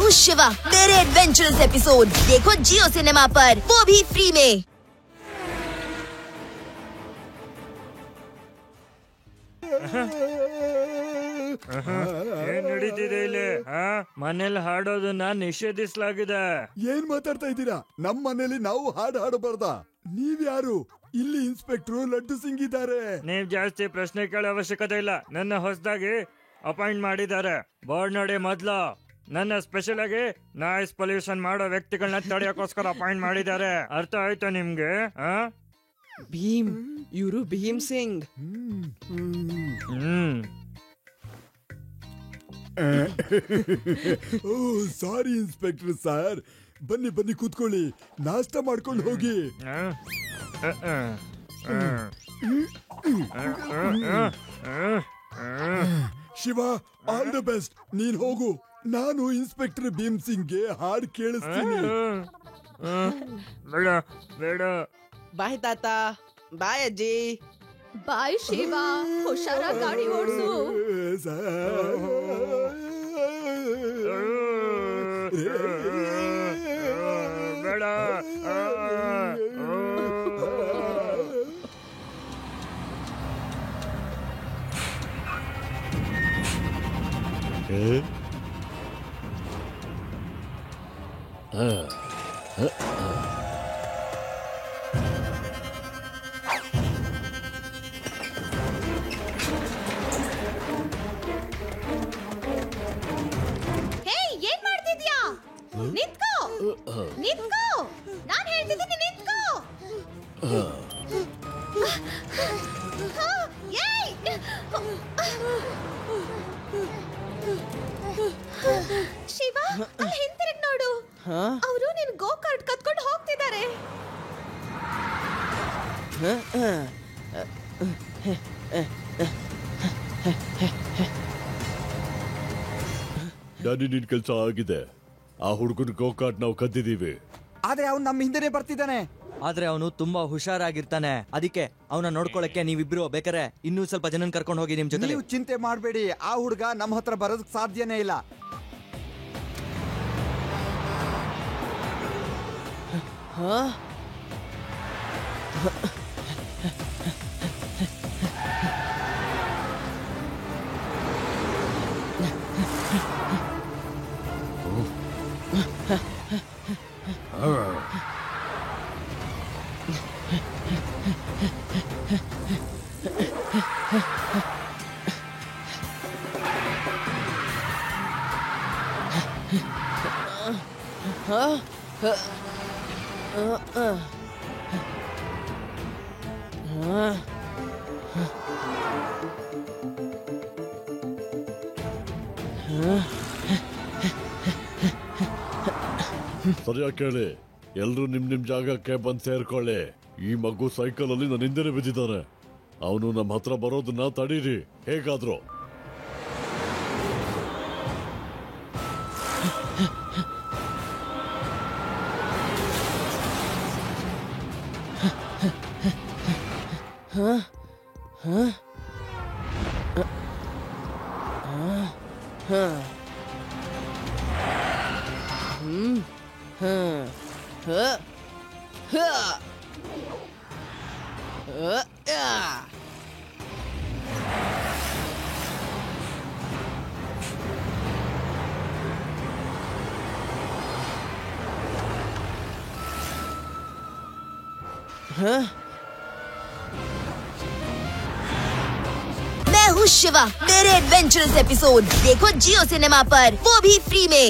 हूँ शिवा। मेरे adventurous episode देखो जियो सिनेमा पर, वो भी फ्री में। ಏನ್ ನಡೀತಿದೆ ಇಲ್ಲಿ? ಮನೇಲಿ ಹಾಡೋದನ್ನ ನಿಷೇಧಿಸಲಾಗಿದೆ. ಏನ್ ಮಾತಾಡ್ತಾ ಇದ್ದೀರಾ? ನಮ್ ಮನೇಲಿ ನಾವು ಹಾಡು ಹಾಡಬಾರ್ದ? ನೀವ್ಯಾರು? ಇಲ್ಲಿ ಇನ್ಸ್ಪೆಕ್ಟರ್ ಲಡ್ಡು ಸಿಂಗ್ ಇದ್ದಾರೆ. ನೀವ್ ಜಾಸ್ತಿ ಪ್ರಶ್ನೆ ಕೇಳೋ ಅವಶ್ಯಕತೆ ಇಲ್ಲ. ನನ್ನ ಹೊಸದಾಗಿ ಅಪಾಯಿಂಟ್ ಮಾಡಿದ್ದಾರೆ. ಬೋರ್ಡ್ ನೋಡಿ ಮೊದ್ಲು. ನನ್ನ ಸ್ಪೆಷಲ್ ಆಗಿ ನಾಯ್ಸ್ ಪೊಲ್ಯೂಷನ್ ಮಾಡೋ ವ್ಯಕ್ತಿಗಳನ್ನ ತಡೆಯೋಕೋಸ್ಕರ ಅಪಾಯಿಂಟ್ ಮಾಡಿದ್ದಾರೆ. ಅರ್ಥ ಆಯ್ತಾ ನಿಮ್ಗೆ? ಭೀಮ್, ಇವರು ಭೀಮ್ ಸಿಂಗ್. ಓ ಸಾರಿ ಇನ್ಸ್ಪೆಕ್ಟರ್ ಸರ್. ಬನ್ನಿ ಬನ್ನಿ ಕೂತ್ಕೊಳ್ಳಿ, ನಾಷ್ಟ ಮಾಡ್ಕೊಂಡು ಹೋಗಿ. Shiva, all the best. ನೀನ್ ಹೋಗು, ನಾನು ಇನ್ಸ್ಪೆಕ್ಟರ್ ಭೀಮ್ ಸಿಂಗ್ಗೆ ಹಾಡು ಕೇಳಿಸ್ತೀನಿ. ಬೇಡ ಬೇಡ. ಬಾಯ್ ತಾತ, ಬಾಯ್ ಅಜ್ಜಿ. ಬಾಯ್ ಶಿವ, ಹುಷಾರಾಗಿ ಗಾಡಿ ಓಡಿಸು. ಬೇಡ. ಏನ್ ಮಾಡ್ತಿದ್ಯಾ? ನಿಂತ್ಕೋ, ನಿಂತ್ಕೋ, ನಾನ್ ಹೇಳ್ತಿದ್ದೀನಿ ನಿಂತ್ಕೋ. ಶಿವ, ಅಲ್ಲಿ ಹಿಂತಿರುಗಿ ನೋಡು. ಅವರು ನಿನ್ ಗೋ ಕಾರ್ಟ್ ಕತ್ಕೊಂಡು ಹೋಗ್ತಿದ್ದಾರೆ. ಡ್ಯಾಡಿ, ನಿನ್ ಕೆಲ್ಸ ಆಗಿದೆ. ಆ ಹುಡುಗನ ಗೋಕಾಟ್ ನಾವು ಕದ್ದಿದೀವಿ. ಆದ್ರೆ ಅವ್ನು ನಮ್ಮ ಹಿಂದೆನೆ ಬರ್ತಿದ್ದಾನೆ. ಆದ್ರೆ ಅವನು ತುಂಬಾ ಹುಷಾರಾಗಿರ್ತಾನೆ. ಅದಕ್ಕೆ ಅವನ ನೋಡ್ಕೊಳಕ್ಕೆ ನೀವಿಬ್ರು ಬೇಕಾರೆ ಇನ್ನೂ ಸ್ವಲ್ಪ ಜನನ್ ಕರ್ಕೊಂಡು ಹೋಗಿ ನಿಮ್ ಜೊತೆ. ನೀವು ಚಿಂತೆ ಮಾಡಬೇಡಿ, ಆ ಹುಡುಗ ನಮ್ಮ ಹತ್ರ ಬರೋದಕ್ಕೆ ಸಾಧ್ಯನೇ ಇಲ್ಲ. ಸರಿಯಾಗಿ ಕೇಳಿ, ಎಲ್ರು ನಿಮ್ ನಿಮ್ ಜಾಗಕ್ಕೆ ಬಂದ್ ಸೇರ್ಕೊಳ್ಳಿ. ಈ ಮಗು ಸೈಕಲ್ ಅಲ್ಲಿ ನನ್ನ ಹಿಂದೆನೆ ಬಿದ್ದಿದ್ದಾನೆ. ಅವನು ನಮ್ಮ ಹತ್ರ ಬರೋದನ್ನ ತಡೀರಿ ಹೇಗಾದ್ರು. मैं हूँ शिवा। मेरे एडवेंचरस एपिसोड देखो जियो सिनेमा पर, वो भी फ्री में।